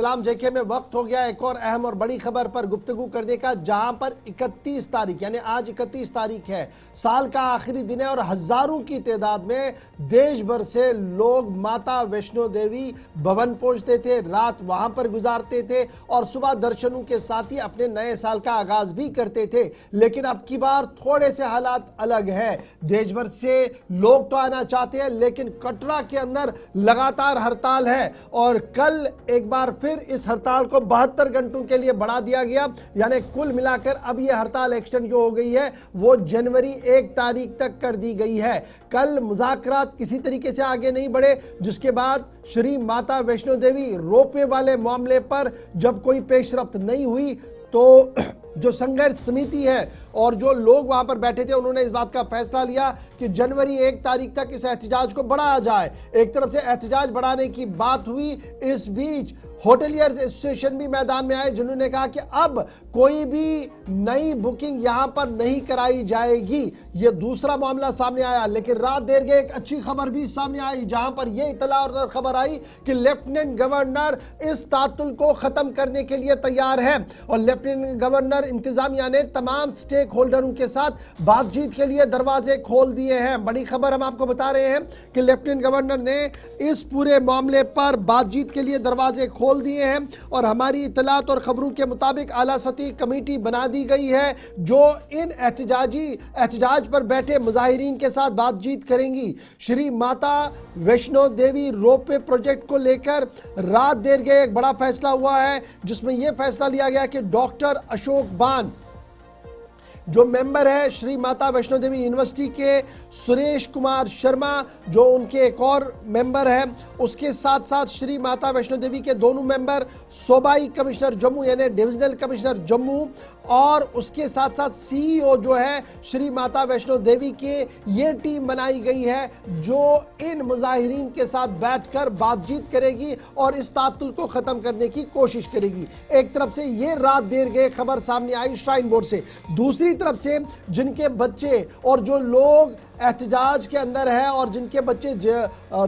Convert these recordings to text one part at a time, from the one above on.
सलाम जेके में वक्त हो गया एक और अहम और बड़ी खबर पर गुफ्तगू करने का, जहां पर 31 तारीख यानी आज 31 तारीख है, साल का आखिरी दिन है और हजारों की तादाद में देश भर से लोग माता वैष्णो देवी भवन पहुंचते थे, रात वहां पर गुजारते थे और सुबह दर्शनों के साथ ही अपने नए साल का आगाज भी करते थे। लेकिन अब की बार थोड़े से हालात अलग है। देश भर से लोग तो आना चाहते हैं, लेकिन कटरा के अंदर लगातार हड़ताल है और कल एक बार फिर इस हड़ताल को 72 घंटों के लिए बढ़ा दिया गया। यानी कुल मिलाकर अब यह हड़ताल एक्सटेंड जो हो गई है वो जनवरी 1 तारीख तक कर दी गई है। कल मुज़ाकरात किसी तरीके से आगे नहीं बढ़े, जिसके बाद श्री माता वैष्णो देवी रोपवे वाले मामले पर जब कोई पेशरफ्त नहीं हुई तो जो संघर्ष समिति है और जो लोग वहां पर बैठे थे उन्होंने इस बात का फैसला लिया कि जनवरी 1 तारीख तक इस एहतजाज को बढ़ाया जाए। एक तरफ से एहतजाज बढ़ाने की बात हुई, इस बीच होटलियर्स एसोसिएशन भी मैदान में आए, जिन्होंने कहा कि अब कोई भी नई बुकिंग यहां पर नहीं कराई जाएगी। यह दूसरा मामला सामने आया। लेकिन रात देर गए एक अच्छी खबर भी सामने आई, जहां पर यह इतला और खबर आई कि लेफ्टिनेंट गवर्नर इस तातुल को खत्म करने के लिए तैयार है और लेफ्टिनेंट गवर्नर इंतजामिया ने तमाम स्टेक होल्डरों के साथ बातचीत के लिए दरवाजे खोल दिए हैं। बड़ी खबर हम आपको बता रहे हैं कि लेफ्टिनेंट गवर्नर ने इस पूरे मामले पर बातचीत के लिए दरवाजे खोल दिए हैं और हमारी इतलात और खबरों के मुताबिक आला सतही कमेटी बना दी गई है जो इन एहतजाज पर बैठे मुजाहिरीन के साथ बातचीत करेंगी। श्री माता वैष्णो देवी रोपवे प्रोजेक्ट को लेकर रात देर गए एक बड़ा फैसला हुआ है, जिसमें यह फैसला लिया गया कि डॉक्टर अशोक बान जो मेंबर है श्री माता वैष्णो देवी यूनिवर्सिटी के, सुरेश कुमार शर्मा जो उनके एक और मेंबर है, उसके साथ साथ श्री माता वैष्णो देवी के दोनों मेंबर, सूबाई कमिश्नर जम्मू यानी डिविजनल कमिश्नर जम्मू और उसके साथ साथ सीईओ जो है श्री माता वैष्णो देवी के, ये टीम बनाई गई है जो इन मुजाहिरीन के साथ बैठकर बातचीत करेगी और इस तातुल को खत्म करने की कोशिश करेगी। एक तरफ से ये रात देर गए खबर सामने आई श्राइन बोर्ड से, दूसरी तरफ से जिनके बच्चे और जो लोग एहतजाज के अंदर है और जिनके बच्चे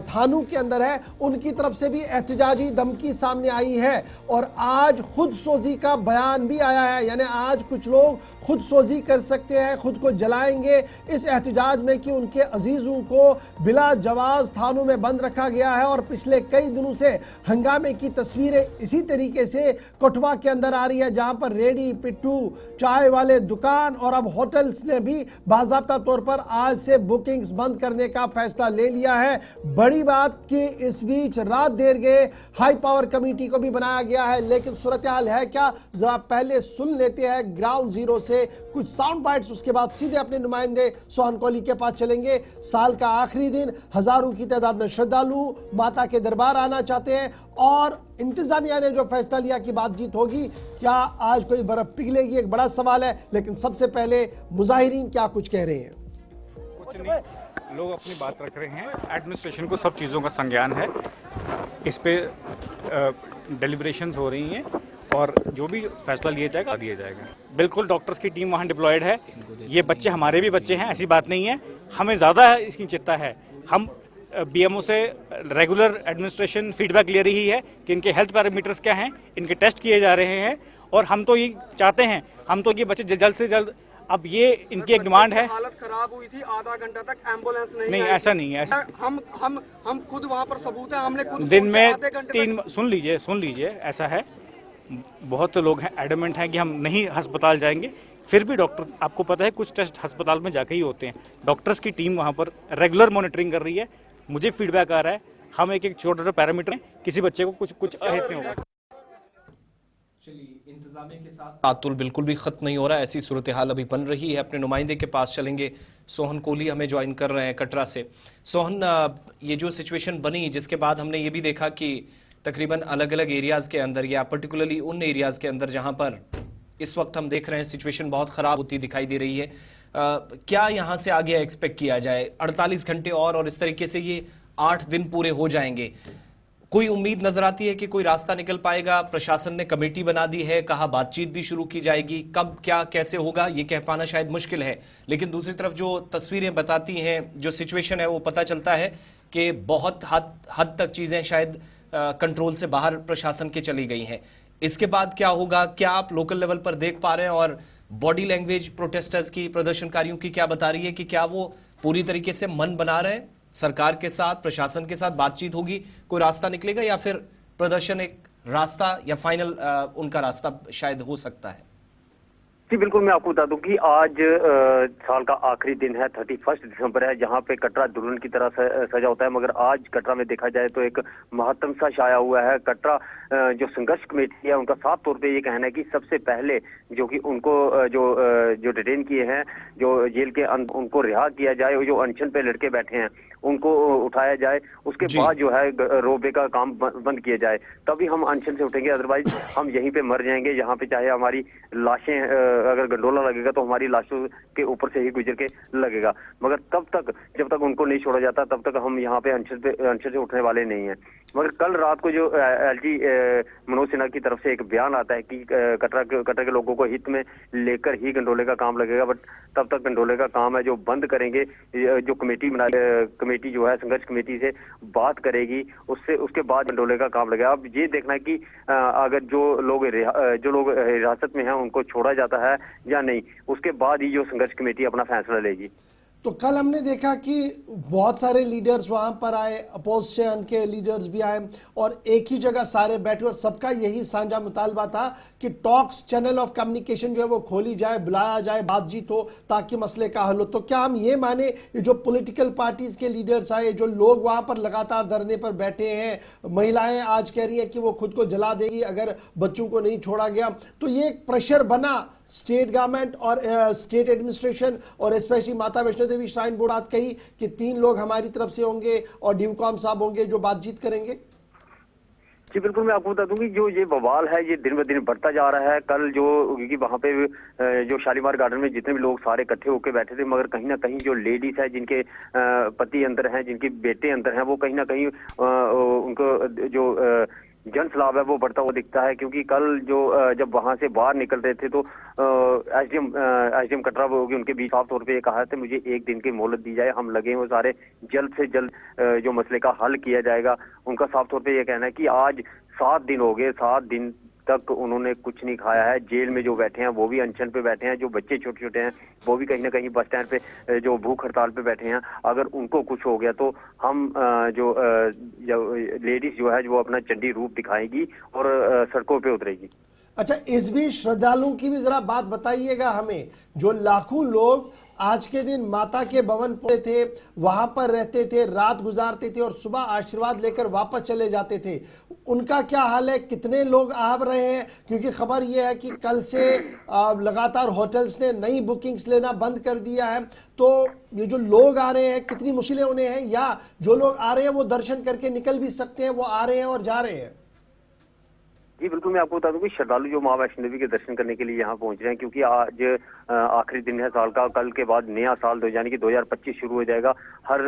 थानों के अंदर है, उनकी तरफ से भी एहतजाजी धमकी सामने आई है और आज खुद सोजी का बयान भी आया है। यानी आज कुछ लोग खुद सोजी कर सकते हैं, खुद को जलाएंगे इस एहतजाज में कि उनके अजीजों को बिला जवाज थानों में बंद रखा गया है और पिछले कई दिनों से हंगामे की तस्वीरें इसी तरीके से कठुआ के अंदर आ रही है, जहां पर रेडी पिट्टू, चाय वाले दुकान और अब होटल्स ने भी बाज़ाब्ता तौर पर आज से बुकिंग्स बंद करने का फैसला ले लिया है। बड़ी बात कि इस बीच रात देर गए हाई पावर कमेटी को भी बनाया गया है। लेकिन सूरत हाल है क्या, जरा पहले सुन लेते हैं ग्राउंड जीरो से कुछ साउंड बाइट्स, उसके बाद सीधे अपने नुमाइंदे सोहन कोहली के पास चलेंगे। साल का आखिरी दिन, हजारों की तादाद में श्रद्धालु माता के दरबार आना चाहते हैं और इंतजामिया ने जो फैसला लिया कि बातचीत होगी, क्या आज कोई बर्फ पिघलेगी, एक बड़ा सवाल है। लेकिन सबसे पहले मुजाहिरीन क्या कुछ कह रहे हैं। कुछ नहीं, लोग अपनी बात रख रहे हैं। एडमिनिस्ट्रेशन को सब चीज़ों का संज्ञान है, इस पे डेलिब्रेशंस हो रही हैं और जो भी फैसला लिया जाएगा। बिल्कुल डॉक्टर्स की टीम वहाँ डिप्लॉयड है। ये बच्चे हमारे भी बच्चे हैं, ऐसी बात नहीं है। हमें ज़्यादा इसकी चिंता है। हम बीएमओ से रेगुलर एडमिनिस्ट्रेशन फीडबैक ले रही है कि इनके हेल्थ पैरामीटर्स क्या हैं, इनके टेस्ट किए जा रहे हैं और हम तो ये चाहते हैं, हम तो ये बच्चे जल्द से जल्द, अब ये इनकी एक डिमांड है। हालत खराब हुई थी, आधा घंटा तक एम्बुलेंस नहीं ऐसा नहीं है। हम खुद वहाँ पर सबूत है, हमने खुद दिन में 3 सुन लीजिए ऐसा है, बहुत लोग हैं एडमेंट हैं कि हम नहीं अस्पताल जाएंगे, फिर भी डॉक्टर, आपको पता है कुछ टेस्ट अस्पताल में जाके ही होते हैं। डॉक्टर्स की टीम वहाँ पर रेगुलर मॉनिटरिंग कर रही है। मुझे फीडबैक आ रहा है, हम एक छोटे पैरामीटर हैं, किसी बच्चे को कुछ अहित नहीं होगा। चलिए, इंतजामिया के साथ तातुल बिल्कुल भी खत्म नहीं हो रहा, ऐसी सूरत हाल अभी बन रही है। अपने नुमाइंदे के पास चलेंगे, सोहन कोहली हमें ज्वाइन कर रहे हैं कटरा से। सोहन, ये जो सिचुएशन बनी, जिसके बाद हमने ये भी देखा कि तकरीबन अलग अलग एरियाज़ के अंदर या पर्टिकुलरली उन एरियाज़ के अंदर जहां पर इस वक्त हम देख रहे हैं सिचुएशन बहुत ख़राब होती दिखाई दे रही है, क्या यहाँ से आगे एक्सपेक्ट किया जाए? 48 घंटे और इस तरीके से ये 8 दिन पूरे हो जाएंगे, कोई उम्मीद नजर आती है कि कोई रास्ता निकल पाएगा? प्रशासन ने कमेटी बना दी है, कहा बातचीत भी शुरू की जाएगी, कब क्या कैसे होगा ये कह पाना शायद मुश्किल है। लेकिन दूसरी तरफ जो तस्वीरें बताती हैं, जो सिचुएशन है, वो पता चलता है कि बहुत हद तक चीज़ें शायद कंट्रोल से बाहर प्रशासन के चली गई हैं। इसके बाद क्या होगा, क्या आप लोकल लेवल पर देख पा रहे हैं? और बॉडी लैंग्वेज प्रोटेस्टर्स की, प्रदर्शनकारियों की क्या बता रही है कि क्या वो पूरी तरीके से मन बना रहे हैं, सरकार के साथ, प्रशासन के साथ बातचीत होगी, कोई रास्ता निकलेगा, या फिर प्रदर्शन एक रास्ता या फाइनल उनका रास्ता शायद हो सकता है? जी बिल्कुल, मैं आपको बता दूं कि आज साल का आखिरी दिन है, 31 दिसंबर है, जहां पे कटरा दुल्हन की तरह सजा होता है। मगर आज कटरा में देखा जाए तो एक महत्तम सा छाया हुआ है। कटरा जो संघर्ष कमेटी है, उनका साफ तौर पे ये कहना है कि सबसे पहले जो कि उनको जो डिटेन किए हैं, जो जेल के उनको रिहा किया जाए, जो अनशन पे लड़के बैठे हैं उनको उठाया जाए, उसके बाद जो है रोबे का काम बंद किया जाए, तभी हम अनशन से उठेंगे। अदरवाइज हम यहीं पे मर जाएंगे, यहाँ पे चाहे हमारी लाशें, अगर गंडोला लगेगा तो हमारी लाशों के ऊपर से ही गुजर के लगेगा। मगर तब तक, जब तक उनको नहीं छोड़ा जाता, तब तक हम यहाँ पे अनशन से उठने वाले नहीं है। मगर कल रात को जो एलजी मनोज सिन्हा की तरफ से एक बयान आता है कि कटरा के लोगों को हित में लेकर ही गंडोले का काम लगेगा, बट तब तक गंडोले का काम है जो बंद करेंगे। जो कमेटी जो है संघर्ष कमेटी से बात करेगी, उसके बाद गंडोले का काम लगेगा। अब ये देखना है कि अगर जो लोग हिरासत में हैं उनको छोड़ा जाता है या नहीं, उसके बाद ही जो संघर्ष कमेटी अपना फैसला लेगी। तो कल हमने देखा कि बहुत सारे लीडर्स वहां पर आए, अपोजिशन के लीडर्स भी आए और एक ही जगह सारे बैठे और सबका यही साझा मुतालबा था कि टॉक्स, चैनल ऑफ कम्युनिकेशन जो है वो खोली जाए, बुलाया जाए, बातचीत हो ताकि मसले का हल हो। तो क्या हम ये माने ये जो पॉलिटिकल पार्टीज के लीडर्स आए, जो लोग वहां पर लगातार धरने पर बैठे हैं, महिलाएं आज कह रही है कि वो खुद को जला देगी अगर बच्चों को नहीं छोड़ा गया, तो ये एक प्रेशर बना स्टेट गवर्नमेंट और स्टेट एडमिनिस्ट्रेशन और स्पेशली माता वैष्णो देवी श्राइन बोर्ड बात कही कि 3 लोग हमारी तरफ से होंगे और ड्यूकॉम साहब होंगे जो बातचीत करेंगे? जी बिल्कुल, मैं आपको बता दूं कि जो ये बवाल है ये दिन ब दिन बढ़ता जा रहा है। कल जो, क्योंकि वहां पे जो शालीमार गार्डन में जितने भी लोग सारे इकट्ठे होकर बैठे थे, मगर कहीं ना कहीं जो लेडीज है, जिनके पति अंदर हैं, जिनके बेटे अंदर हैं, वो कहीं ना कहीं उनको जो जन सलाब है वो बढ़ता हुआ दिखता है। क्योंकि कल जो जब वहां से बाहर निकल रहे थे तो एसडीएम कटरा उनके बीच साफ तौर पे ये कहा था मुझे 1 दिन की मोहलत दी जाए, हम लगे हैं वो सारे जल्द से जल्द जो मसले का हल किया जाएगा। उनका साफ तौर पे ये कहना है कि आज 7 दिन हो गए, 7 दिन तक उन्होंने कुछ नहीं खाया है। जेल में जो बैठे हैं वो भी अनशन पे बैठे हैं, जो बच्चे छोटे छोटे हैं वो भी कहीं ना कहीं बस स्टैंड पे जो भूख हड़ताल पे बैठे हैं। अगर उनको कुछ हो गया तो हम जो लेडीज जो है वो अपना चंडी रूप दिखाएगी और सड़कों पे उतरेगी। अच्छा, इस बीच श्रद्धालुओं की भी जरा बात बताइएगा हमें, जो लाखों लोग आज के दिन माता के भवन पे थे, वहां पर रहते थे, रात गुजारते थे और सुबह आशीर्वाद लेकर वापस चले जाते थे, उनका क्या हाल है? कितने लोग आ रहे हैं? क्योंकि खबर यह है कि कल से लगातार होटल्स ने नई बुकिंग्स लेना बंद कर दिया है। तो ये जो लोग आ रहे हैं, कितनी मुश्किलें उन्हें हैं, या जो लोग आ रहे हैं वो दर्शन करके निकल भी सकते हैं, वो आ रहे हैं और जा रहे हैं? जी बिल्कुल, मैं आपको बता दूं कि श्रद्धालु जो मां वैष्णो देवी के दर्शन करने के लिए यहाँ पहुंच रहे हैं, क्योंकि आज आखिरी दिन है साल का। कल के बाद नया साल यानी कि 2025 शुरू हो जाएगा। हर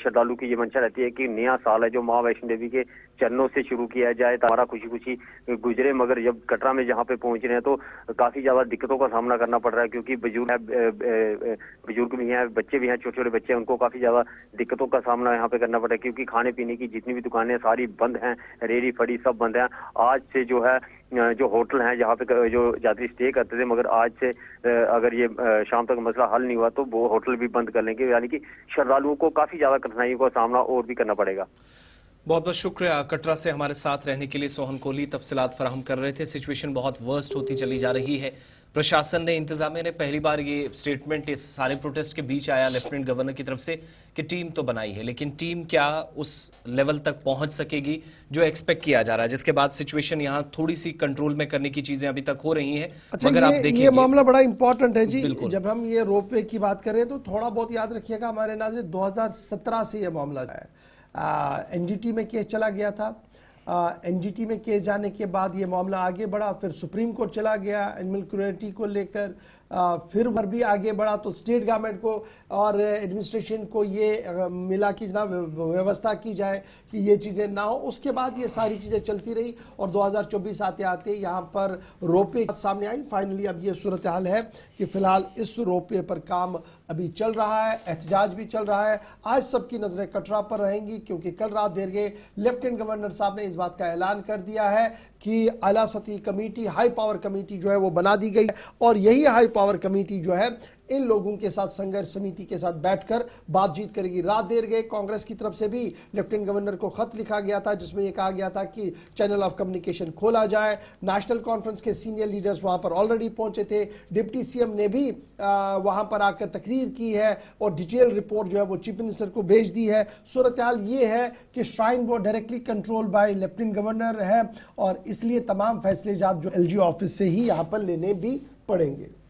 श्रद्धालु की ये मंशा रहती है कि नया साल है जो मां वैष्णो देवी के चरणों से शुरू किया जाए, तो हमारा खुशी खुशी गुजरे। मगर जब कटरा में जहाँ पे पहुंच रहे हैं तो काफी ज्यादा दिक्कतों का सामना करना पड़ रहा है, क्योंकि बुजुर्ग भी हैं, बच्चे भी हैं, छोटे छोटे बच्चे, उनको काफी ज्यादा दिक्कतों का सामना यहाँ पे करना पड़ रहा है। क्योंकि खाने पीने की जितनी भी दुकानें सारी बंद हैं, रेहड़ी फड़ी सब बंद हैं। आज से जो है जो होटल हैं जहाँ पे जो यात्री स्टे करते थे, मगर आज से अगर ये शाम तक मसला हल नहीं हुआ तो वो होटल भी बंद कर लेंगे। यानी कि श्रद्धालुओं को काफी ज्यादा कठिनाइयों का सामना और भी करना पड़ेगा। बहुत बहुत शुक्रिया कटरा से हमारे साथ रहने के लिए सोहन कोहली तफसीलात फराहम कर रहे थे। सिचुएशन बहुत वर्स्ट होती चली जा रही है। प्रशासन ने, इंतजामिया ने पहली बार ये स्टेटमेंट इस सारे प्रोटेस्ट के बीच आया लेफ्टिनेंट गवर्नर की तरफ से कि टीम तो बनाई है, लेकिन टीम क्या उस लेवल तक पहुंच सकेगी जो एक्सपेक्ट किया जा रहा है, जिसके बाद सिचुएशन यहाँ थोड़ी सी कंट्रोल में करने की चीजें अभी तक हो रही हैं। अच्छा, मगर आप देखिए ये मामला बड़ा इंपॉर्टेंट है जी। बिल्कुल। जब हम ये रोपवे की बात करें तो थोड़ा बहुत याद रखिएगा, हमारे नाज़रीन 2017 से ये मामला है। एनजीटी में केस चला गया था। एनजीटी में केस जाने के बाद ये मामला आगे बढ़ा, फिर सुप्रीम कोर्ट चला गया एनिमल क्रूएल्टी को लेकर, फिर भी आगे बढ़ा तो स्टेट गवर्नमेंट को और एडमिनिस्ट्रेशन को ये मिला कि जनाब व्यवस्था की जाए कि ये चीज़ें ना हो। उसके बाद ये सारी चीज़ें चलती रही और 2024 आते आते यहाँ पर रोपवे सामने आई। फाइनली अब ये सूरत हाल है कि फिलहाल इस रोपवे पर काम अभी चल रहा है, एहतजाज भी चल रहा है। आज सबकी नज़रें कटरा पर रहेंगी क्योंकि कल रात देर गए लेफ्टिनेंट गवर्नर साहब ने इस बात का ऐलान कर दिया है कि आला सतही कमेटी, हाई पावर कमेटी जो है वो बना दी गई और यही हाई पावर कमेटी जो है इन लोगों के साथ संघर्ष समिति के साथ बैठकर बातचीत करेगी। रात देर गए कांग्रेस की तरफ से भी लेफ्टिनेंट गवर्नर को खत लिखा गया था जिसमें यह कहा गया था कि चैनल ऑफ कम्युनिकेशन खोला जाए। नेशनल कॉन्फ्रेंस के सीनियर लीडर्स वहां पर ऑलरेडी पहुंचे थे। डिप्टी सीएम ने भी वहां पर आकर तकरीर की है और डिटेल रिपोर्ट जो है वो चीफ मिनिस्टर को भेज दी है। सूरत हाल ये है कि shrine board directly control by lieutenant governor है और इसलिए तमाम फैसले जो एलजी ऑफिस से ही यहाँ पर लेने भी पड़ेंगे।